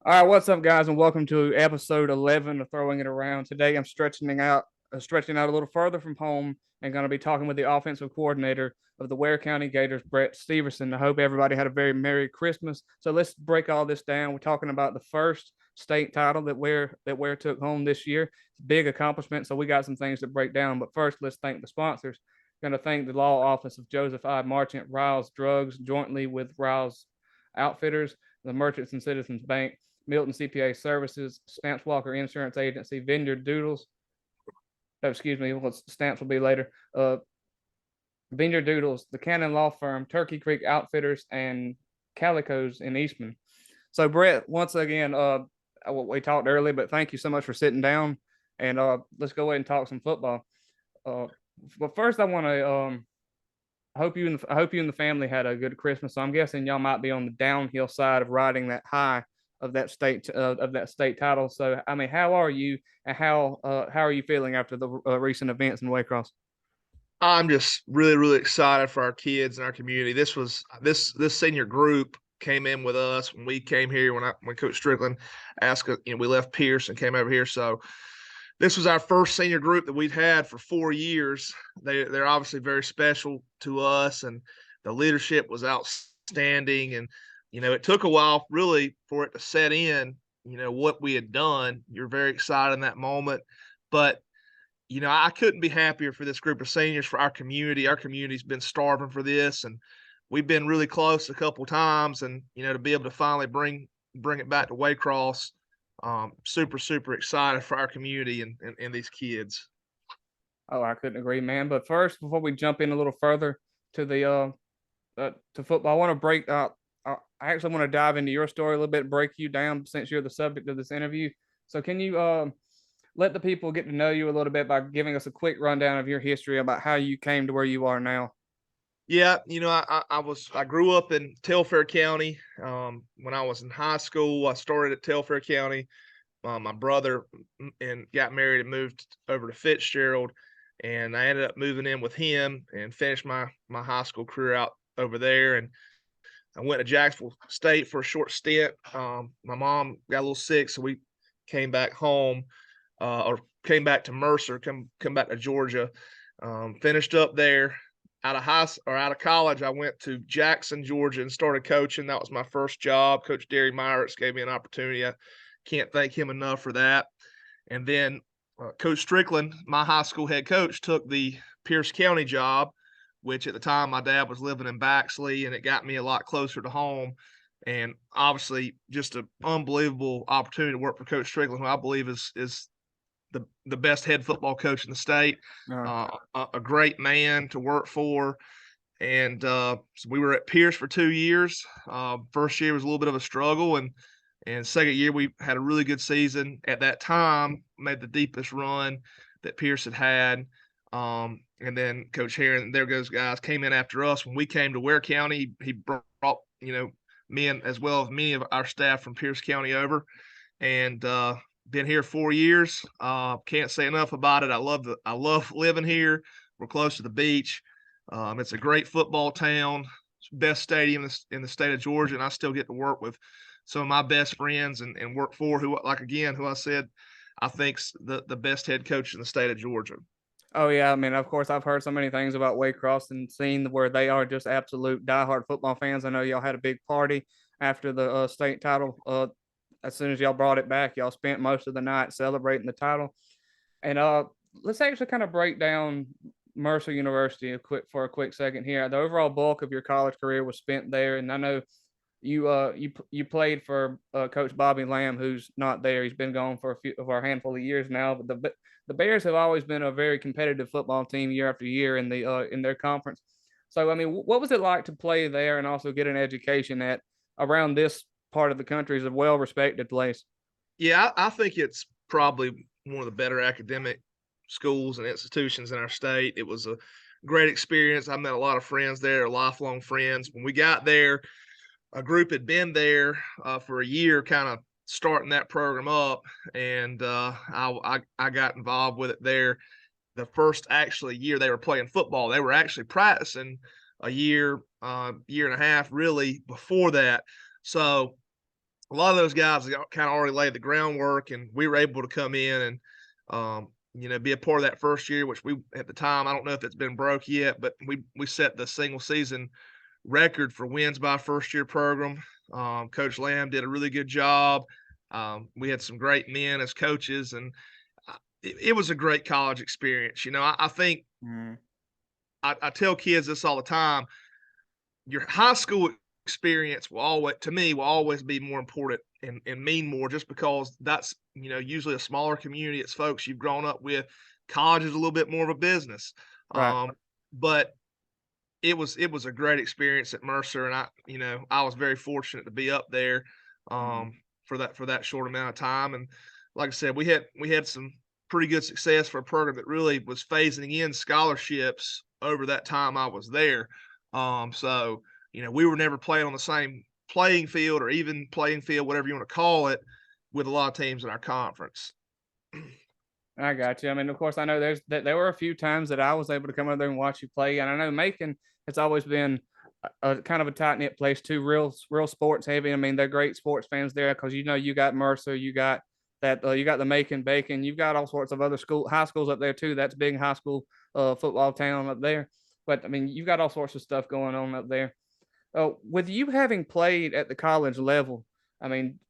All right, what's up, guys, and welcome to episode 11 of Throwing It Around. Today, I'm stretching out a little further from home, and going to be talking with the offensive coordinator of the Ware County Gators, Brett Steverson. I hope everybody had a very Merry Christmas. So let's break all this down. We're talking about the first state title that Ware took home this year. It's a big accomplishment, so we got some things to break down. But first, let's thank the sponsors. Going to thank the law office of Joseph I. Marchant, Riles Drugs, jointly with Riles Outfitters, the Merchants and Citizens Bank, Milton CPA Services, Stamps Walker Insurance Agency, Vineyard Doodles. Oh, excuse me, what stamps will be later. Vineyard Doodles, the Cannon Law Firm, Turkey Creek Outfitters, and Calico's in Eastman. So, Brett, once again, we talked earlier, but thank you so much for sitting down, and let's go ahead and talk some football. Uh, but first, I want to I hope you and the family had a good Christmas. So I'm guessing y'all might be on the downhill side of riding that high of that state title. So I mean, how are you, and how are you feeling after the recent events in Waycross? I'm just really, really excited for our kids and our community. This senior group came in with us when we came here when Coach Strickland asked us, we left Pierce and came over here. So this was our first senior group that we'd had for 4 years. They're obviously very special to us, and the leadership was outstanding. And it took a while really for it to set in. What we had done. You're very excited in that moment, but I couldn't be happier for this group of seniors, for our community. Our community's been starving for this, and we've been really close a couple times. And to be able to finally bring it back to Waycross, super super excited for our community and these kids. Oh, I couldn't agree, man. But first, before we jump in a little further to the to football, I want to break. I actually want to dive into your story a little bit, break you down since you're the subject of this interview. So, can you let the people get to know you a little bit by giving us a quick rundown of your history about how you came to where you are now? Yeah, I grew up in Telfair County. When I was in high school, I started at Telfair County. My brother and got married and moved over to Fitzgerald, and I ended up moving in with him and finished my high school career out over there. And I went to Jacksonville State for a short stint. My mom got a little sick, so we came back home, or came back to Mercer, come back to Georgia. Finished up there. Out of college, I went to Jackson, Georgia, and started coaching. That was my first job. Coach Derry Myritz gave me an opportunity. I can't thank him enough for that. And then Coach Strickland, my high school head coach, took the Pierce County job, which at the time my dad was living in Baxley, and it got me a lot closer to home. And obviously, just an unbelievable opportunity to work for Coach Strickland, who I believe is the best head football coach in the state. Uh, A great man to work for. And so we were at Pierce for 2 years. First year was a little bit of a struggle, and second year we had a really good season. At that time, made the deepest run that Pierce had had. And then Coach Heron, there goes guys, came in after us. When we came to Ware County, he brought men as well as many of our staff from Pierce County over, and been here 4 years. Can't say enough about it. I love living here. We're close to the beach. It's a great football town. It's the best stadium in the state of Georgia, and I still get to work with some of my best friends and work for who I said, I think's the best head coach in the state of Georgia. oh yeah, I mean, of course, I've heard so many things about Waycross and seen where they are just absolute diehard football fans. I know y'all had a big party after the state title. As soon as y'all brought it back, y'all spent most of the night celebrating the title. And let's actually kind of break down Mercer University for a quick second here. The overall bulk of your college career was spent there, and I know you played for Coach Bobby Lamb, who's not there. He's been gone for a handful of years now. But the Bears have always been a very competitive football team year after year in their conference. So I mean, what was it like to play there and also get an education at around this part of the country is a well respected place? Yeah, I think it's probably one of the better academic schools and institutions in our state. It was a great experience. I met a lot of friends there, lifelong friends. When we got there, a group had been there for a year, kind of starting that program up, and I got involved with it there. The first actually year they were playing football, they were actually practicing a year and a half really before that. So a lot of those guys kind of already laid the groundwork, and we were able to come in and be a part of that first year, which we at the time, I don't know if it's been broke yet, but we set the single season record for wins by first year program. Coach Lamb did a really good job. We had some great men as coaches, and it was a great college experience. I think I tell kids this all the time. Your high school experience will always be more important and mean more, just because that's usually a smaller community. It's folks you've grown up with. College is a little bit more of a business. Right. But it was a great experience at Mercer, and I was very fortunate to be up there for that short amount of time. And like I said, we had some pretty good success for a program that really was phasing in scholarships over that time I was there. So we were never playing on the same playing field, or even playing field, whatever you want to call it, with a lot of teams in our conference. I got you. I mean, of course, I know there were a few times that I was able to come over there and watch you play, and I know Macon has always been a kind of a tight knit place too, real sports heavy. I mean, they're great sports fans there because you got Mercer, you got you got the Macon Bacon, you've got all sorts of other high schools up there too. That's a big high school football town up there. But I mean, you've got all sorts of stuff going on up there. With you having played at the college level, I mean,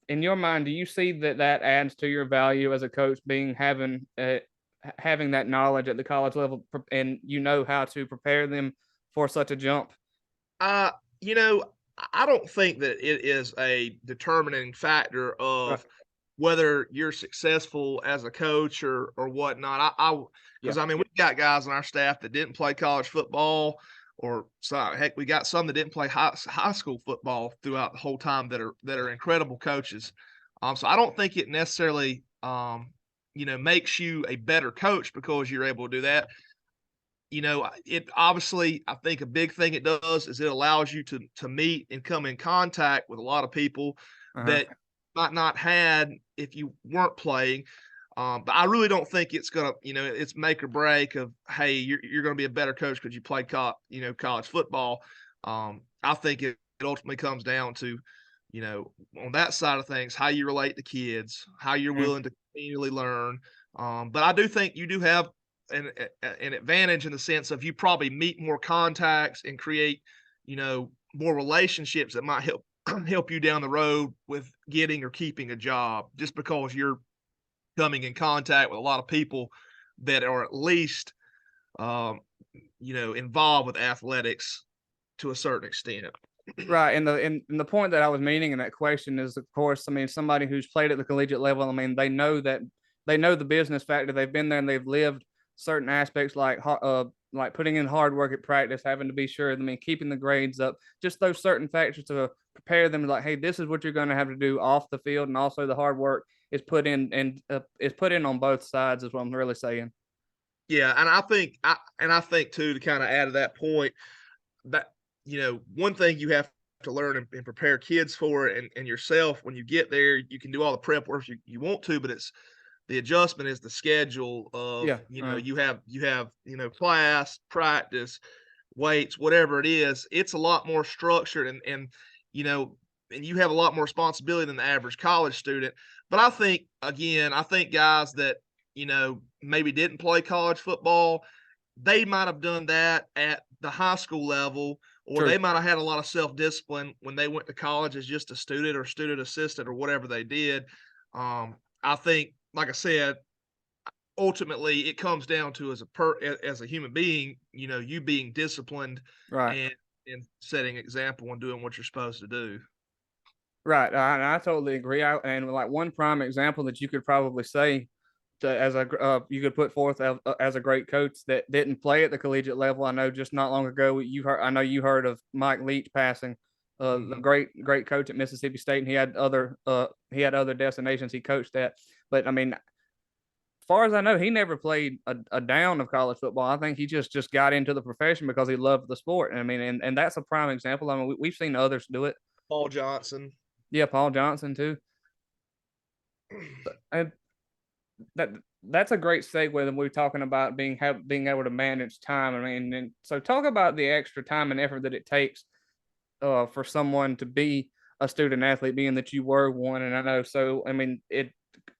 in your mind, do you see that adds to your value as a coach, having that knowledge at the college level, and how to prepare them for such a jump? I don't think that it is a determining factor Right. of whether you're successful as a coach or whatnot. Because Yeah. I mean, we've got guys on our staff that didn't play college football, or heck, we got some that didn't play high school football throughout the whole time that are incredible coaches. So I don't think it necessarily makes you a better coach because you're able to do that. It obviously, I think a big thing it does is it allows you to meet and come in contact with a lot of people that might not had if you weren't playing. But I really don't think it's gonna, it's make or break of, hey, you're gonna be a better coach because you played college football. I think it ultimately comes down to, on that side of things, how you relate to kids, how you're willing to continually learn. But I do think you do have an advantage in the sense of you probably meet more contacts and create, more relationships that might help you down the road with getting or keeping a job, just because you're coming in contact with a lot of people that are at least, involved with athletics to a certain extent. Right, and the point that I was meaning in that question is, of course, I mean, somebody who's played at the collegiate level, I mean, they know the business factor. They've been there and they've lived certain aspects like putting in hard work at practice, having to be sure. I mean, keeping the grades up, just those certain factors to prepare them like, hey, this is what you're going to have to do off the field, and also the hard work is put in on both sides, is what I'm really saying. Yeah, and I think too, to kind of add to that point, that one thing you have to learn and prepare kids for, and yourself when you get there. You can do all the prep work you want to, but it's the adjustment is the schedule of, Yeah. you have class, practice, weights, whatever it is. It's a lot more structured, and you have a lot more responsibility than the average college student. But I think guys that maybe didn't play college football, they might have done that at the high school level, or True. they might have had a lot of self-discipline when they went to college as just a student or student assistant or whatever they did. I think, like I said, ultimately it comes down to as a human being, you being disciplined, Right. and setting example and doing what you're supposed to do. Right. I totally agree. And like one prime example that you could probably say you could put forth as a great coach that didn't play at the collegiate level. I know just not long ago I know you heard of Mike Leach passing, the great coach at Mississippi State, and he had other destinations he coached at. But I mean, as far as I know, he never played a down of college football. I think he just got into the profession because he loved the sport. And I mean, and that's a prime example. I mean, we've seen others do it. Paul Johnson. Yeah, Paul Johnson too. And that's a great segue when we're talking about being able to manage time. I mean, and so talk about the extra time and effort that it takes for someone to be a student athlete, being that you were one. And I know, so I mean,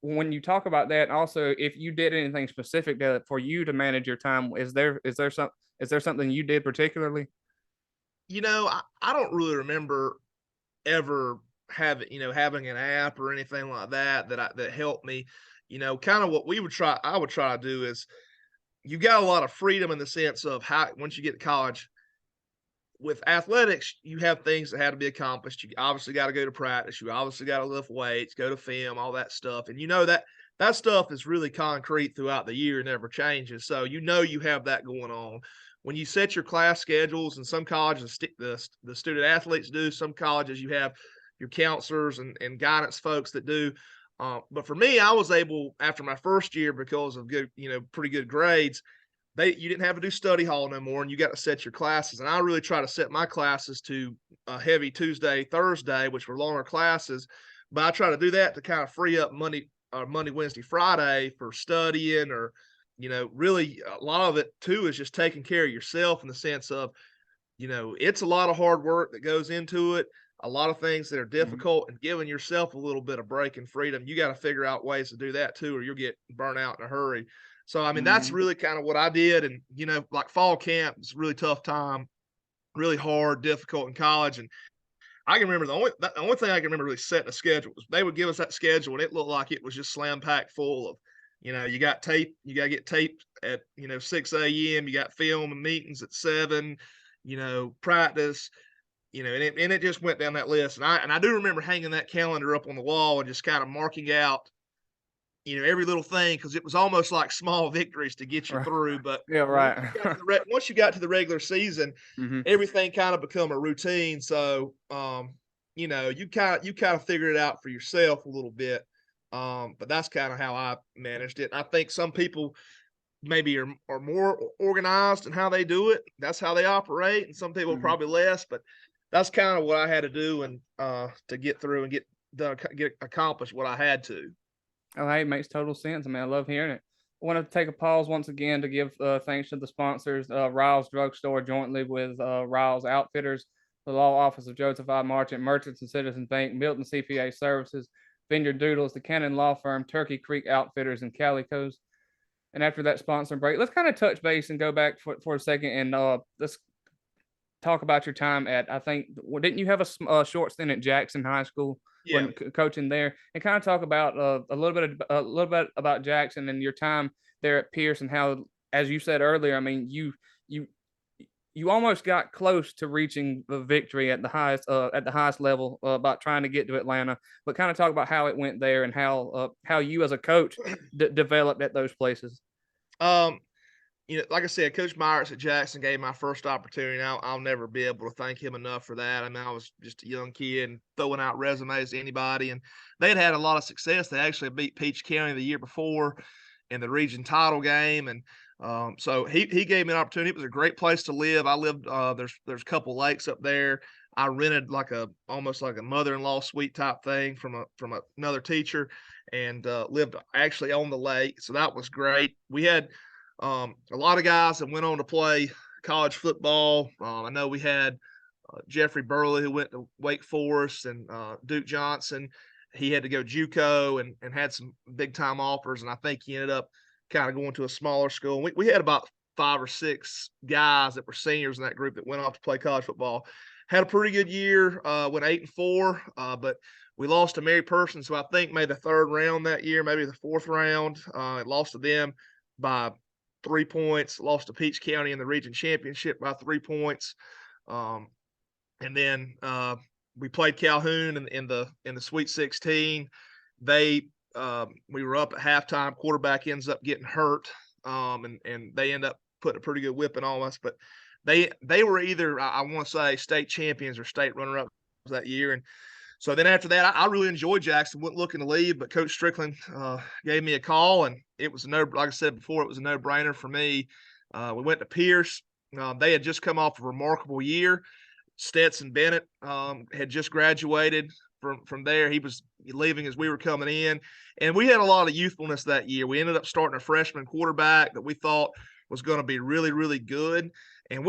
when you talk about that, also if you did anything specific for you to manage your time, is there something you did particularly? I don't really remember ever having an app or anything like that helped me. Kind of what I would try to do is, you got a lot of freedom in the sense of how once you get to college. With athletics, you have things that have to be accomplished. You obviously got to go to practice. You obviously got to lift weights, go to film, all that stuff. And that stuff is really concrete throughout the year, never changes. So you have that going on. When you set your class schedules, and some colleges, the student athletes do, some colleges you have your counselors and guidance folks that do. But for me, I was able, after my first year, because of good, pretty good grades, you didn't have to do study hall no more, and you got to set your classes. And I really try to set my classes to a heavy Tuesday, Thursday, which were longer classes. But I try to do that to kind of free up Monday, Wednesday, Friday for studying, or, really a lot of it too is just taking care of yourself, in the sense of, it's a lot of hard work that goes into it, a lot of things that are difficult, and giving yourself a little bit of break and freedom. You got to figure out ways to do that too, or you'll get burnt out in a hurry. So, I mean, that's really kind of what I did. And, like fall camp is a really tough time, really hard, difficult in college. And I can remember the only thing I can remember really setting a schedule was they would give us that schedule, and it looked like it was just slam packed full of, you got tape, you got to get taped at, 6 a.m. You got film and meetings at 7, practice, and it just went down that list. And I do remember hanging that calendar up on the wall and just kind of marking out, every little thing, because it was almost like small victories to get you through. But Yeah, right. once you got to the regular season, everything kind of become a routine. So, you kind of figure it out for yourself a little bit. But that's kind of how I managed it. I think some people maybe are more organized in how they do it. That's how they operate, and some people probably less. But that's kind of what I had to do, and to get through and get accomplished what I had to. Oh, hey, makes total sense. I mean, I love hearing it. I want to take a pause once again to give thanks to the sponsors, Riles Drugstore, jointly with Riles Outfitters, the Law Office of Joseph I. Marchant, Merchants and Citizens Bank, Milton CPA Services, Vineyard Doodles, the Cannon Law Firm, Turkey Creek Outfitters, and Calicos. And after that sponsor break, let's kind of touch base and go back for a second, and let's talk about your time at, I think, didn't you have a short stint at Jackson High School? Yeah. When coaching there, and kind of talk about a little bit about Jackson and your time there at Pierce, and how, as you said earlier, I mean, you almost got close to reaching the victory at the highest level about trying to get to Atlanta, but kind of talk about how it went there, and how you as a coach developed at those places. Like I said, Coach Myers at Jackson gave my first opportunity. I'll never be able to thank him enough for that. I mean, I was just a young kid and throwing out resumes to anybody, and they had a lot of success. They actually beat Peach County the year before in the region title game, and so he gave me an opportunity. It was a great place to live. I lived there's a couple lakes up there. I rented almost like a mother-in-law suite type thing from another teacher, and lived actually on the lake. So that was great. We had a lot of guys that went on to play college football. I know we had Jeffrey Burley, who went to Wake Forest, and Duke Johnson. He had to go JUCO and had some big time offers, and I think he ended up kind of going to a smaller school. We had about 5 or 6 guys that were seniors in that group that went off to play college football. Had a pretty good year, went 8-4, but we lost to Mary Persons, who I think made the 3rd round that year, maybe the 4th round. Lost to them by 3 points, lost to Peach County in the region championship by 3 points. And then we played Calhoun in the Sweet 16. We were up at halftime. Quarterback ends up getting hurt, and they end up putting a pretty good whipping on us. But they were either, I want to say, state champions or state runner-up that year. And so then after that, I really enjoyed Jackson. Wasn't looking to leave, but Coach Strickland gave me a call, and it was like I said before, it was a no-brainer for me. We went to Pierce. They had just come off a remarkable year. Stetson Bennett had just graduated from there. He was leaving as we were coming in, and we had a lot of youthfulness that year. We ended up starting a freshman quarterback that we thought was going to be really, really good. And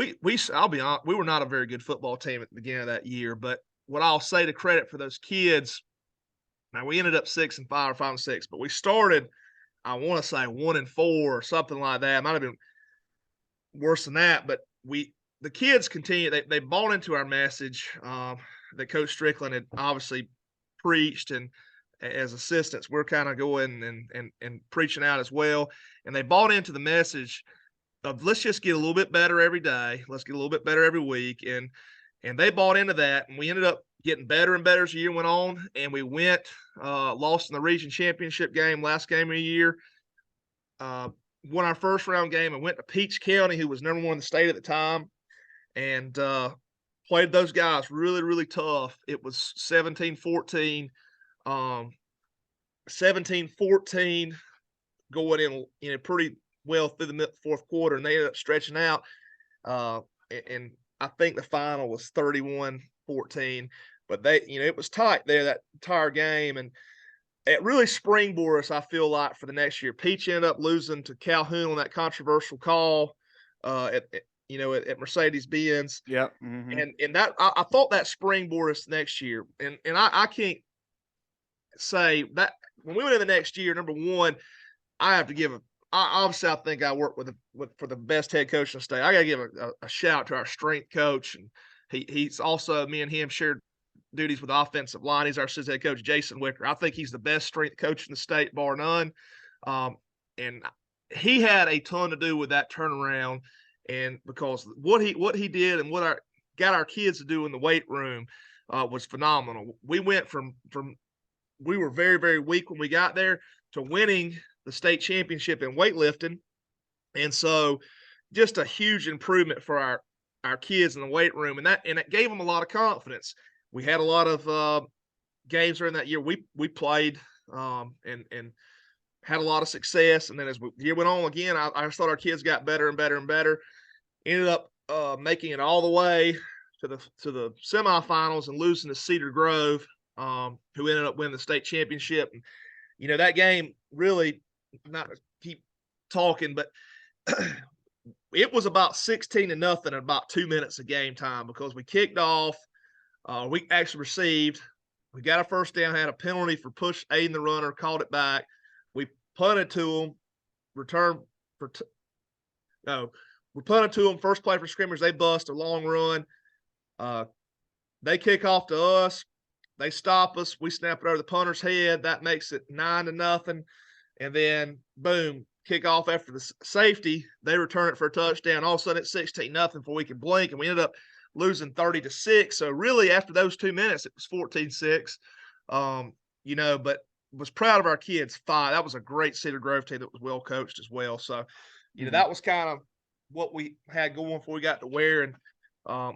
I'll be honest, we were not a very good football team at the beginning of that year, but what I'll say to credit for those kids, now we ended up 6-5 or 5-6, but we started, I want to say 1-4 or something like that. It might have been worse than that, but the kids continue. They bought into our message that Coach Strickland had obviously preached, and as assistants, we're kind of going and preaching out as well. And they bought into the message of let's just get a little bit better every day. Let's get a little bit better every week. And they bought into that, and we ended up getting better and better as the year went on. And we lost in the region championship game, last game of the year. Won our first round game and went to Peach County, who was number 1 in the state at the time, and played those guys really, really tough. It was 17-14, 17-14 going in pretty well through the fourth quarter, and they ended up stretching out. And I think the final was 31-14, but it was tight there that entire game, and it really springboarded us, I feel like, for the next year. Peach ended up losing to Calhoun on that controversial call at Mercedes-Benz. Yep. Mm-hmm. And that I thought that springboarded us next year. And I can't say that when we went in the next year, number one, I have to give obviously I think I work for the best head coach in the state. I got to give a shout out to our strength coach, and he's also, me and him shared duties with the offensive line. He's our assistant head coach, Jason Wicker. I think he's the best strength coach in the state, bar none. And he had a ton to do with that turnaround, and because what he did and what got our kids to do in the weight room was phenomenal. We went from we were very, very weak when we got there to winning the state championship in weightlifting. And so just a huge improvement for our kids in the weight room. And it gave them a lot of confidence. We had a lot of games during that year. We played and had a lot of success. And then as the year went on again, I just thought our kids got better and better and better. Ended up making it all the way to the semifinals and losing to Cedar Grove, who ended up winning the state championship. And, that game really, not to keep talking, but it was about 16-0 in about 2 minutes of game time, because we kicked off. We actually received. We got a first down, had a penalty for aiding the runner, called it back. We punted to them, we punted to them, first play for scrimmage. They bust a long run. They kick off to us. They stop us. We snap it over the punter's head. That makes it 9-0. And then, boom, kick off after the safety. They return it for a touchdown. All of a sudden, it's 16-0 before we can blink, and we ended up losing 30-6. So really, after those 2 minutes, it was 14-6. But was proud of our kids. That was a great Cedar Grove team that was well coached as well. So, that was kind of what we had going before we got to Ware. And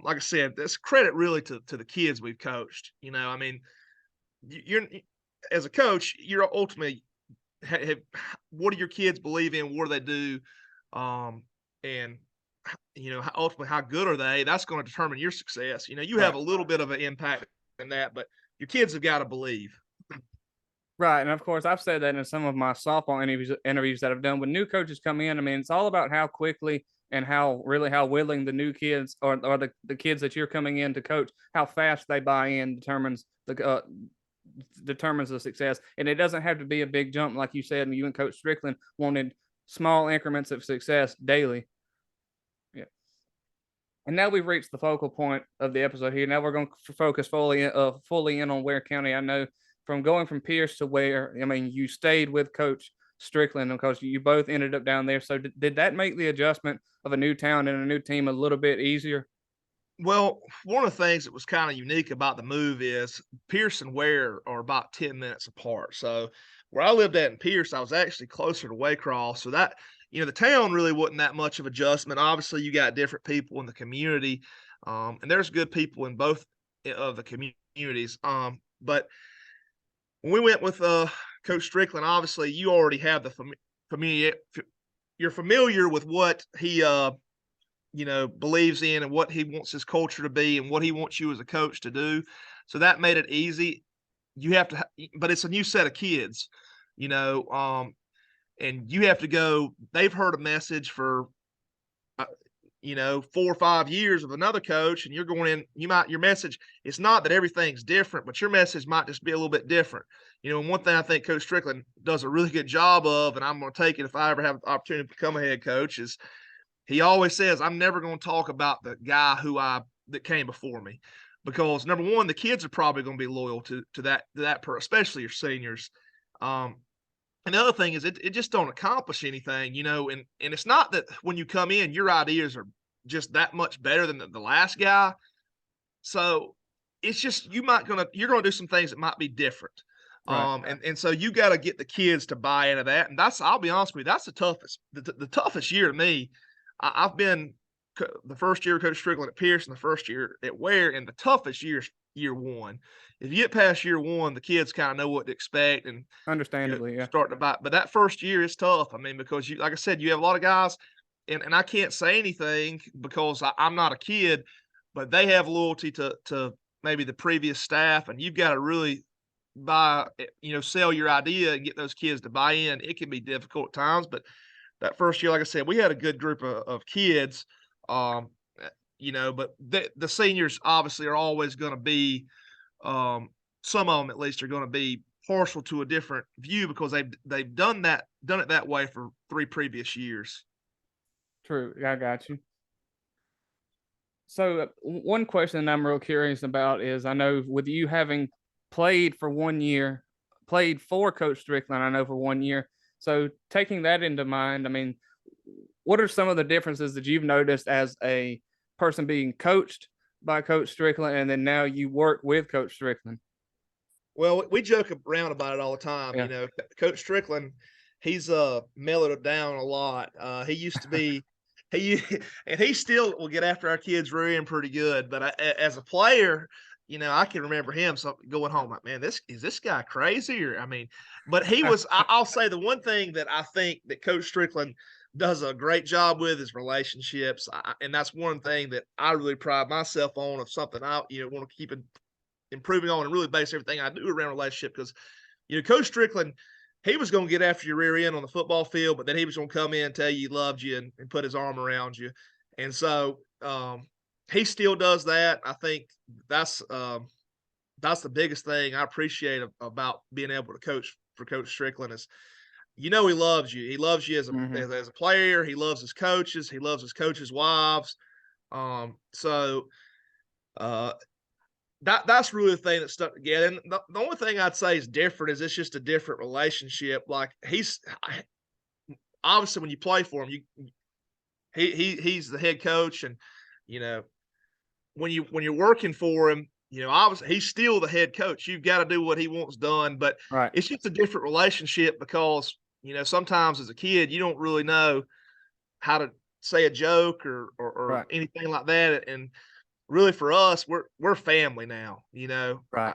like I said, that's credit really to the kids we've coached. You're as a coach, you're ultimately what do your kids believe in? What do they do? And ultimately, how good are they? That's going to determine your success. You have a little bit of an impact in that, but your kids have got to believe. Right. And of course, I've said that in some of my softball interviews that I've done. When new coaches come in, I mean, it's all about how quickly and how willing the new kids or the kids that you're coming in to coach, how fast they buy in determines the success. And it doesn't have to be a big jump, like you said. And you and Coach Strickland wanted small increments of success daily. Yeah. And now we've reached the focal point of the episode here. Now we're going to focus fully in on Ware County. I know from going from Pierce to Ware, I mean, you stayed with Coach Strickland because you both ended up down there. So did that make the adjustment of a new town and a new team a little bit easier? Well, one of the things that was kind of unique about the move is Pierce and Ware are about 10 minutes apart. So where I lived at in Pierce, I was actually closer to Waycross. So that, the town really wasn't that much of adjustment. Obviously, you got different people in the community, and there's good people in both of the communities. But when we went with Coach Strickland, obviously you already have the familiar. You're familiar with what he believes in and what he wants his culture to be and what he wants you as a coach to do. So that made it easy. You have to, but it's a new set of kids, and you have to go. They've heard a message for 4 or 5 years of another coach, and you're going in, your message, it's not that everything's different, but your message might just be a little bit different. And one thing I think Coach Strickland does a really good job of, and I'm going to take it if I ever have the opportunity to become a head coach, is he always says, I'm never going to talk about the guy that came before me, because number one, the kids are probably going to be loyal to that especially your seniors. And the other thing is it just don't accomplish anything, and it's not that when you come in, your ideas are just that much better than the last guy. So it's just, you're going to do some things that might be different. Right. And so you got to get the kids to buy into that. And I'll be honest with you, that's the toughest year to me. I've been the first year Coach Strickland at Pierce and the first year at Ware, and the toughest year one. If you get past year one, the kids kind of know what to expect and Understandably, yeah. start to buy. But that first year is tough. I mean, because like I said, you have a lot of guys, and I can't say anything because I'm not a kid, but they have loyalty to maybe the previous staff, and you've got to really sell your idea and get those kids to buy in. It can be difficult at times, but that first year, like I said, we had a good group of kids. But the seniors obviously are always going to be, some of them at least are going to be partial to a different view because they've done it that way for 3 previous years. True. I got you. So one question I'm real curious about is, I know with you having played for Coach Strickland, I know for 1 year. So taking that into mind, I mean, what are some of the differences that you've noticed as a person being coached by Coach Strickland, and then now you work with Coach Strickland? Well, we joke around about it all the time. Yeah. Coach Strickland, he's mellowed it down a lot. He used to be, and he still will get after our kids rear end pretty good. But as a player, I can remember him going home like, man, is this guy crazy? Or I mean, but he was. I'll say the one thing that I think that Coach Strickland does a great job with is relationships, and that's one thing that I really pride myself on, of something I want to keep improving on, and really base everything I do around relationship. Because Coach Strickland, he was going to get after your rear end on the football field, but then he was going to come in and tell you he loved you and put his arm around you. And so he still does that. I think that's the biggest thing I appreciate about being able to coach for Coach Strickland is, he loves you. He loves you as a player. He loves his coaches. He loves his coaches' wives. That's really the thing that stuck together. And the only thing I'd say is different is it's just a different relationship. Like, he's obviously, when you play for him, he's the head coach, and when you're working for him, obviously he's still the head coach. You've got to do what he wants done, but Right. It's just a different relationship because sometimes as a kid you don't really know how to say a joke or Right. anything like that, and really for us, we're family now. Right.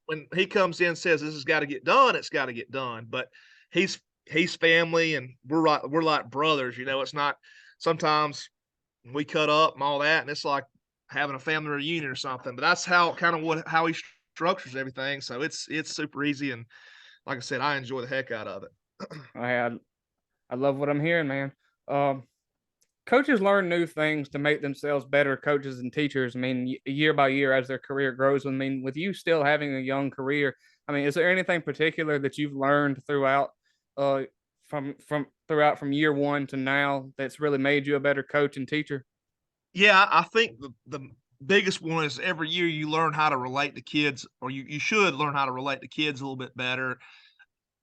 When he comes in and says this has got to get done, it's got to get done. But he's family, and we're like brothers. It's not, sometimes we cut up and all that, and it's like having a family reunion or something. But that's how he structures everything. So it's super easy, and like I said, I enjoy the heck out of it. I love what I'm hearing, man. Coaches learn new things to make themselves better coaches and teachers. I mean, year by year as their career grows. I mean, with you still having a young career, I mean, is there anything particular that you've learned throughout, from year one to now that's really made you a better coach and teacher? Yeah, I think the biggest one is every year you learn how to relate to kids, or you should learn how to relate to kids a little bit better.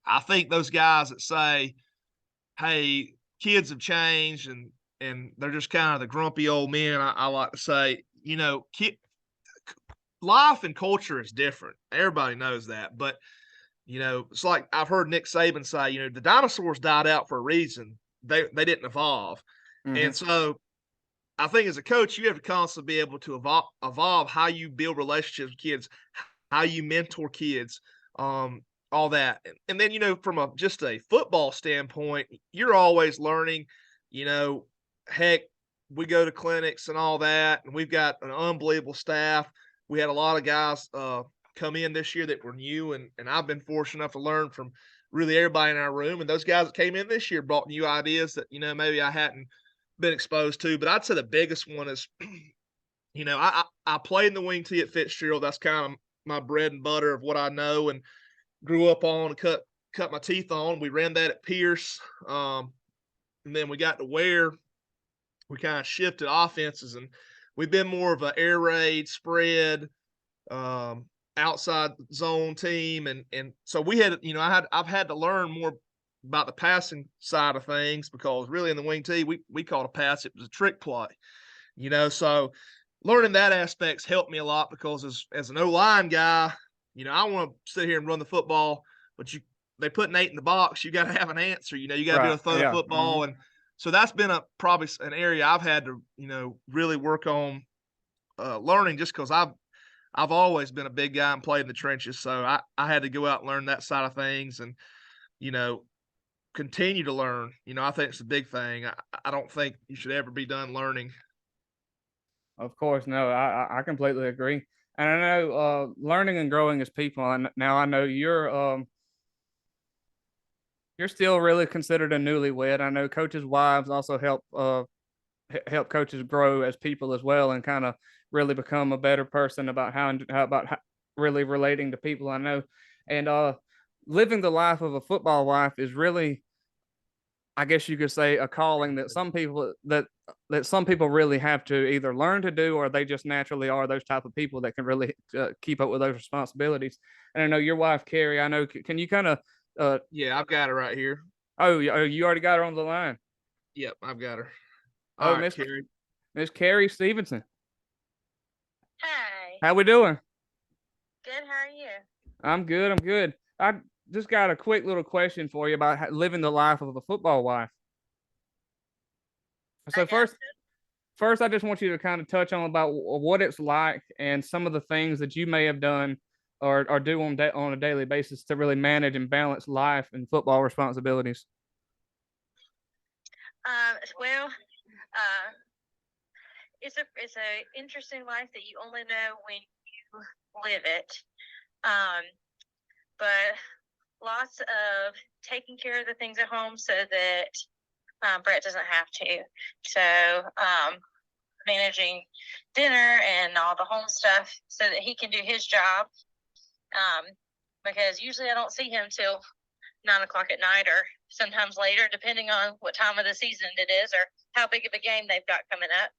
I think those guys that say, hey, kids have changed and they're just kind of the grumpy old men, I like to say, life and culture is different. Everybody knows that. But, it's like I've heard Nick Saban say, the dinosaurs died out for a reason. They didn't evolve. Mm-hmm. And so I think as a coach, you have to constantly be able to evolve how you build relationships with kids, how you mentor kids, all that. And then, from just a football standpoint, you're always learning. Heck, we go to clinics and all that, and we've got an unbelievable staff. We had a lot of guys come in this year that were new, and I've been fortunate enough to learn from really everybody in our room. And those guys that came in this year brought new ideas that, maybe I hadn't been exposed to, but I'd say the biggest one is, I played in the wing tee at Fitzgerald. That's kind of my bread and butter of what I know and grew up on and cut my teeth on. We ran that at Pierce. And then we got to Ware. We kind of shifted offenses, and we've been more of an air raid, spread, outside zone team. And so we had, I've had to learn more about the passing side of things, because really in the wing tee, we called a pass. It was a trick play, so learning that aspect's helped me a lot, because as an O-line guy, I want to sit here and run the football, but they put Nate in the box. You got to have an answer. You got to be able to throw the football. And so that's been probably an area I've had to, really work on learning, just because I've always been a big guy and played in the trenches. So I had to go out and learn that side of things and, continue to learn. I think it's a big thing. I don't think you should ever be done learning. Of course, no, I completely agree. And I know learning and growing as people. And now I know you're still really considered a newlywed. I know coaches' wives also help coaches grow as people as well, and kind of really become a better person about how really relating to people. I know, and living the life of a football wife is really, I guess you could say, a calling that some people really have to either learn to do, or they just naturally are those type of people that can really keep up with those responsibilities. And I know your wife, Carrie, I know, can you kind of, yeah, I've got her right here. Oh, you already got her on the line. Yep, I've got her. Oh, Miss Carrie Stevenson. Hi. How we doing? Good. How are you? I'm good. I just got a quick little question for you about living the life of a football wife. So first, I just want you to kind of touch on about what it's like and some of the things that you may have done or do on a daily basis to really manage and balance life and football responsibilities. Well, it's a interesting life that you only know when you live it. But lots of taking care of the things at home so that Brett doesn't have to. So managing dinner and all the home stuff so that he can do his job. Because usually I don't see him till 9 o'clock at night, or sometimes later, depending on what time of the season it is or how big of a game they've got coming up.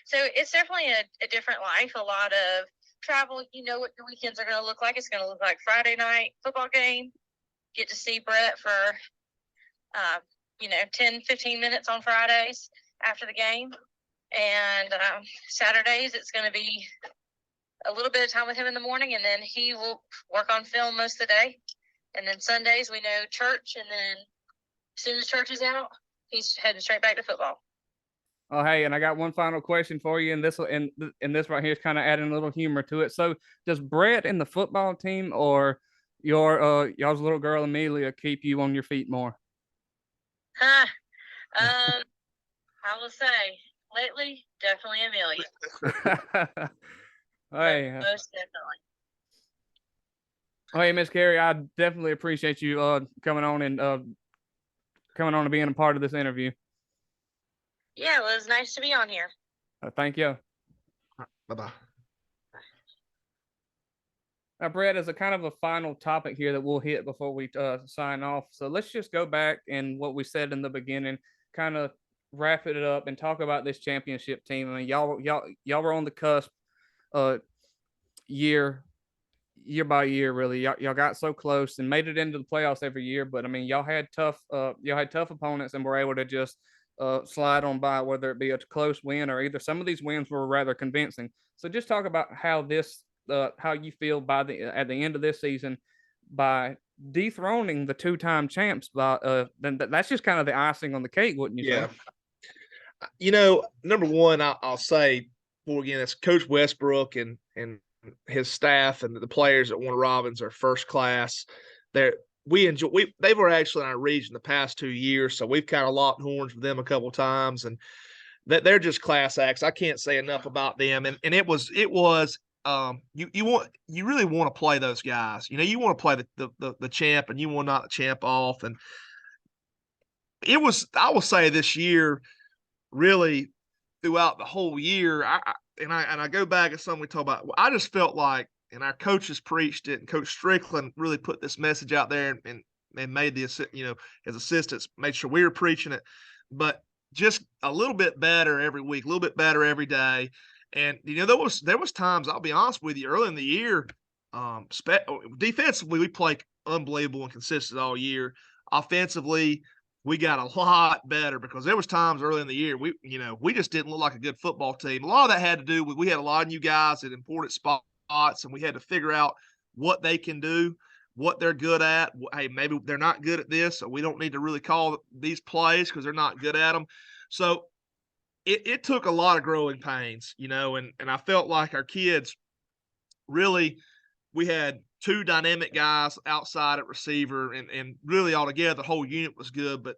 So it's definitely a different life. A lot of travel. You know what your weekends are going to look like. It's going to look like Friday night football game. Get to see Brett for 10, 15 minutes on Fridays after the game. And Saturdays, it's going to be a little bit of time with him in the morning, and then he will work on film most of the day. And then Sundays, we know church, and then as soon as church is out, he's heading straight back to football. Oh, hey, and I got one final question for you, and this right here is kind of adding a little humor to it. So, does Brett and the football team or y'all's little girl Amelia keep you on your feet more? I will say lately, definitely Amelia. Hey, most definitely. Hey, Miss Carrie, I definitely appreciate you coming on and being a part of this interview. Yeah, well, it was nice to be on here. Thank you. Bye-bye. Now, Brett, as a kind of a final topic here that we'll hit before we sign off. So let's just go back and what we said in the beginning, kind of wrap it up and talk about this championship team. I mean, y'all were on the cusp, year by year, really. Y'all got so close and made it into the playoffs every year. But I mean, y'all had tough opponents and were able to just slide on by, whether it be a close win or either some of these wins were rather convincing. So just talk about how you feel at the end of this season by dethroning the two-time champs. Then that's just kind of the icing on the cake, wouldn't you say? Number one, I'll say, again, it's Coach Westbrook and his staff and the players at Warner Robins are first class. They were actually in our region the past 2 years, so we've kind of locked horns with them a couple of times, and that they're just class acts. I can't say enough about them. And it was you really want to play those guys. You want to play the champ, and you want not the champ off. And I will say this year, really throughout the whole year, I go back at something we talk about. I just felt like, and our coaches preached it, and Coach Strickland really put this message out there and made his assistants made sure we were preaching it, but just a little bit better every week, a little bit better every day. And there was times, I'll be honest with you, early in the year, defensively we played unbelievable and consistent all year. Offensively, we got a lot better because there was times early in the year we just didn't look like a good football team. A lot of that had to do with we had a lot of new guys at important spots, and we had to figure out what they can do, what they're good at. Hey, maybe they're not good at this, so we don't need to really call these plays because they're not good at them. So it took a lot of growing pains, and I felt like our kids really, we had two dynamic guys outside at receiver, and really altogether the whole unit was good. But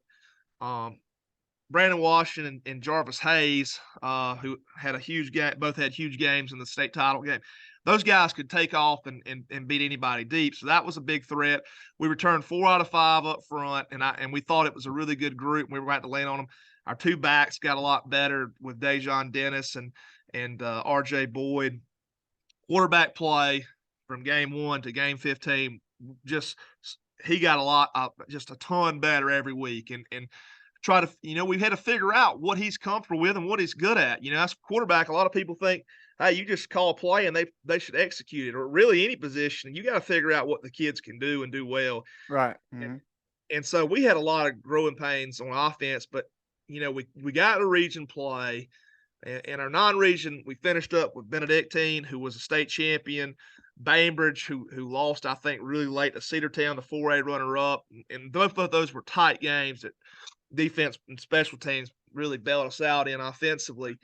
Brandon Washington and Jarvis Hayes, who had a huge game, both had huge games in the state title game. Those guys could take off and beat anybody deep. So that was a big threat. We returned 4 out of 5 up front, and we thought it was a really good group. We were about to land on them. Our two backs got a lot better with Dejon Dennis and R.J. Boyd. Quarterback play from game 1 to game 15, he got just a ton better every week. And try to, we've had to figure out what he's comfortable with and what he's good at. As a quarterback, a lot of people think, hey, you just call a play and they should execute it, or really any position. You got to figure out what the kids can do and do well. Right. Mm-hmm. And so we had a lot of growing pains on offense, but we got a region play, and our non-region, we finished up with Benedictine, who was a state champion, Bainbridge, who lost, I think, really late to Cedartown, the 4A runner-up, and both of those were tight games that defense and special teams really bailed us out in offensively.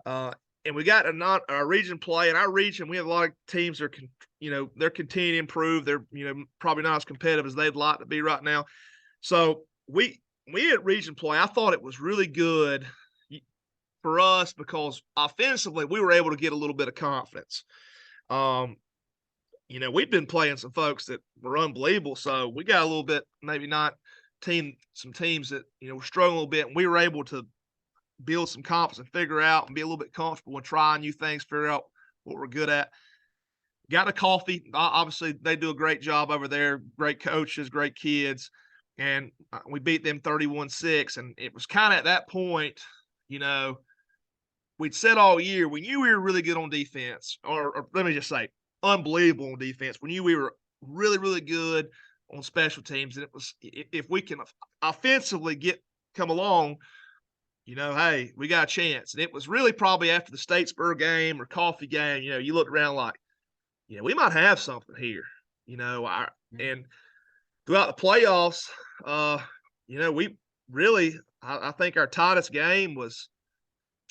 And we got our region play. In our region, we have a lot of teams that are, they're continuing to improve. They're, probably not as competitive as they'd like to be right now. So we at region play, I thought it was really good for us because offensively we were able to get a little bit of confidence. We've been playing some folks that were unbelievable, so we got a little bit, maybe not some teams that were struggling a little bit, and we were able to build some confidence and figure out and be a little bit comfortable and try new things, figure out what we're good at. Got a coffee. Obviously, they do a great job over there. Great coaches, great kids, and we beat them 31-6. And it was kind of at that point, we'd said all year we knew we were really good on defense, or let me just say, unbelievable on defense. We knew we were really, really good on special teams, and it was if we can offensively come along, hey, we got a chance. And it was really probably after the Statesboro game or Coffee game, you looked around like, we might have something here, and throughout the playoffs, we really, I think our tightest game was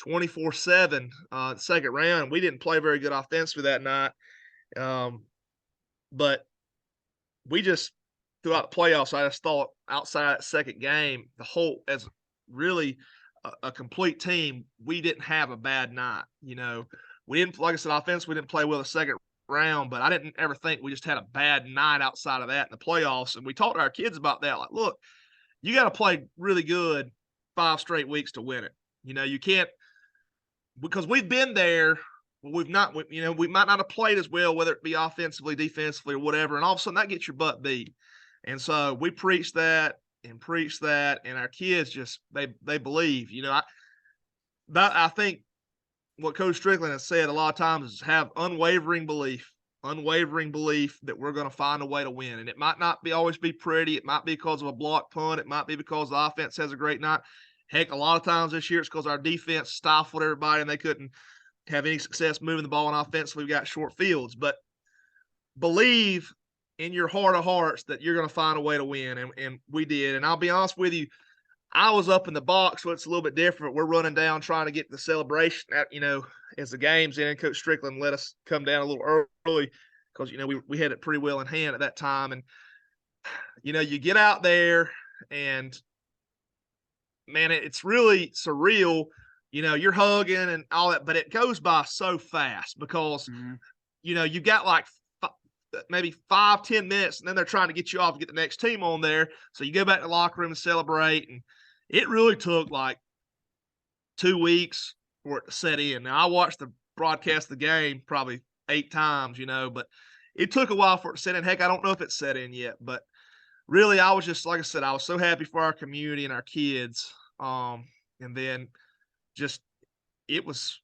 24-7 the second round. We didn't play very good offensively that night. But we just, throughout the playoffs, I just thought outside that second game, the whole, as really a complete team, we didn't have a bad night. We didn't, like I said, offense, we didn't play well the second round, but I didn't ever think we just had a bad night outside of that in the playoffs. And we talked to our kids about that. Like, look, you got to play really good 5 straight weeks to win it. You can't, because we've been there. We might not have played as well, whether it be offensively, defensively, or whatever, and all of a sudden that gets your butt beat. And so we preach that, and our kids just they believe. I think what Coach Strickland has said a lot of times is have unwavering belief that we're going to find a way to win. And it might not always be pretty. It might be because of a block punt. It might be because the offense has a great night. Heck, a lot of times this year it's because our defense stifled everybody and they couldn't have any success moving the ball on offensively. We got short fields, but believe in your heart of hearts that you're going to find a way to win. And we did. And I'll be honest with you, I was up in the box, so it's a little bit different. We're running down trying to get the celebration at, as the game's in. Coach Strickland let us come down a little early because, we had it pretty well in hand at that time. And, you get out there and, man, it's really surreal. You're hugging and all that, but it goes by so fast because, you got like maybe 5-10 minutes, and then they're trying to get you off to get the next team on there. So you go back to the locker room and celebrate. And it really took like 2 weeks for it to set in. Now I watched the broadcast of the game probably 8 times, but it took a while for it to set in. Heck, I don't know if it's set in yet, but really I was just, like I said, I was so happy for our community and our kids. And then just it was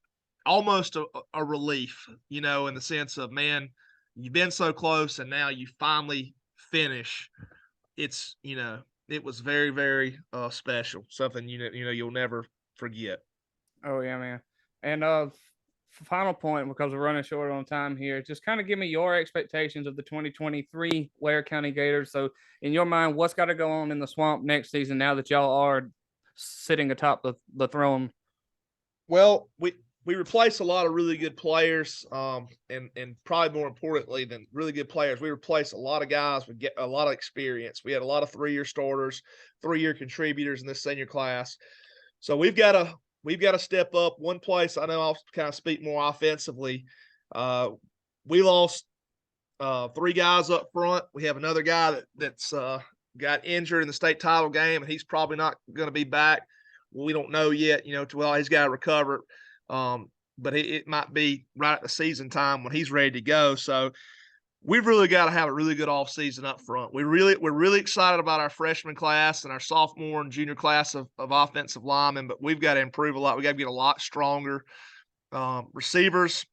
almost a relief, in the sense of, man, you've been so close and now you finally finish. It's, it was very, very special. Something, you'll never forget. Oh yeah, man. And final point, because we're running short on time here, just kind of give me your expectations of the 2023 Ware County Gators. So in your mind, what's got to go on in the swamp next season now that y'all are sitting atop the throne? Well, we replaced a lot of really good players, and probably more importantly than really good players, we replaced a lot of guys with a lot of experience. We had a lot of 3-year starters, 3-year contributors in this senior class. So we've got to step up. One place I know I'll kind of speak more offensively. We lost 3 guys up front. We have another guy that's got injured in the state title game, and he's probably not going to be back. We don't know yet, he's got to recover. But it might be right at the season time when he's ready to go. So we've really got to have a really good offseason up front. We're really excited about our freshman class and our sophomore and junior class of offensive linemen, but we've got to improve a lot. We got to get a lot stronger. Receivers,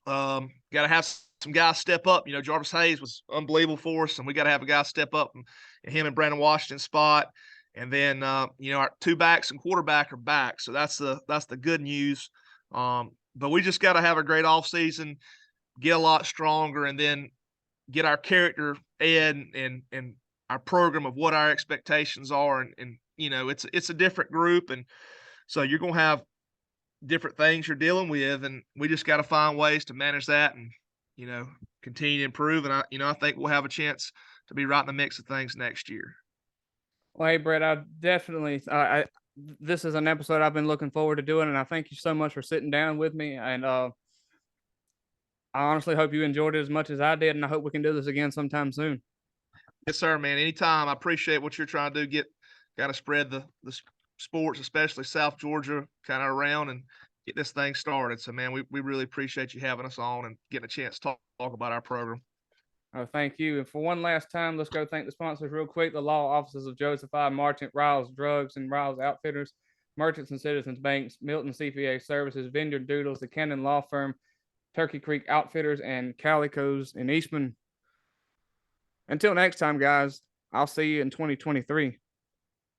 got to have some guys step up. Jarvis Hayes was unbelievable for us, and we got to have a guy step up, and him and Brandon Washington spot. And then, our 2 backs and quarterback are back. So that's the good news. But we just got to have a great offseason, get a lot stronger, and then get our character and our program of what our expectations are. And it's a different group. And so you're going to have different things you're dealing with. And we just got to find ways to manage that and, continue to improve. And I think we'll have a chance to be right in the mix of things next year. Well, hey, Brett, I definitely, this is an episode I've been looking forward to doing, and I thank you so much for sitting down with me. And I honestly hope you enjoyed it as much as I did, and I hope we can do this again sometime soon. Yes, sir, man. Anytime. I appreciate what you're trying to do. Got to spread the sports, especially South Georgia, kind of around and get this thing started. So, man, we really appreciate you having us on and getting a chance to talk about our program. Oh, thank you. And for one last time, let's go thank the sponsors real quick. The law offices of Joseph I. Marchant, Riles Drugs, and Riles Outfitters, Merchants and Citizens Banks, Milton CPA Services, Vineyard Doodles, the Kennan Law Firm, Turkey Creek Outfitters, and Calico's in Eastman. Until next time, guys, I'll see you in 2023.